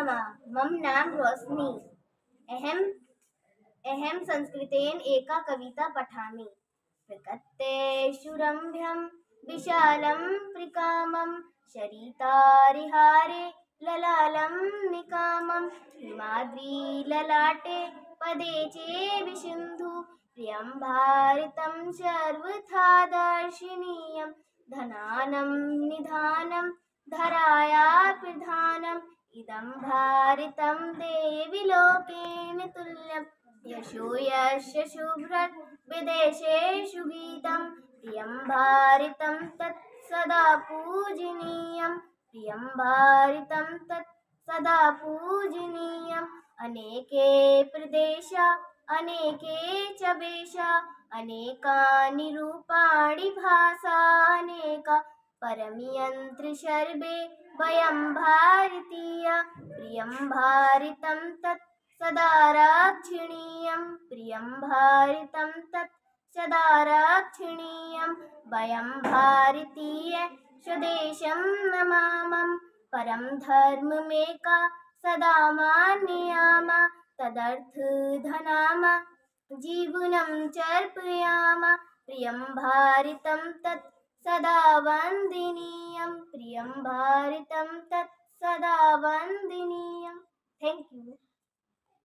नमः। मम नाम रोशनी। अहम अहम संस्कृतेन एका कविता पठामि। प्रकत्तेषु रम्भ्यं विशालं प्रिकामं शरीतारिहारे ललालं निकामं हिमाद्रीललाटे पदे चे विसिन्धु प्रियं भारतं सर्वथा दर्शनीयं धनानं निधानं धराया प्रधानम् इदं भारतं देवि लोकेन तुल्यम् यशो यस्य शुभ्रत् विदेशेषु गीतं प्रियं भारतं तत् सदा पूजनीयं प्रियं भारतं तत् सदा पूजनीयम् अनेके प्रदेशा अनेके च वेशा अनेकानि रूपाणि भाषा अनेका परमयन्त्र सर्वे वयं भारतीया प्रियं भारतं तत् सदा रक्षणीयं प्रियं भारतं तत् सदा रक्षणीयं वयं भारतीय स्वदेशं नमामः परं धर्ममेका सदा मानयाम तदर्थधनाम जीवनं चर्पयाम प्रियं भारतं तत् सदा वन्दनीयं प्रियं भारतं तत् सदा वन्दनीयम्। Thank you.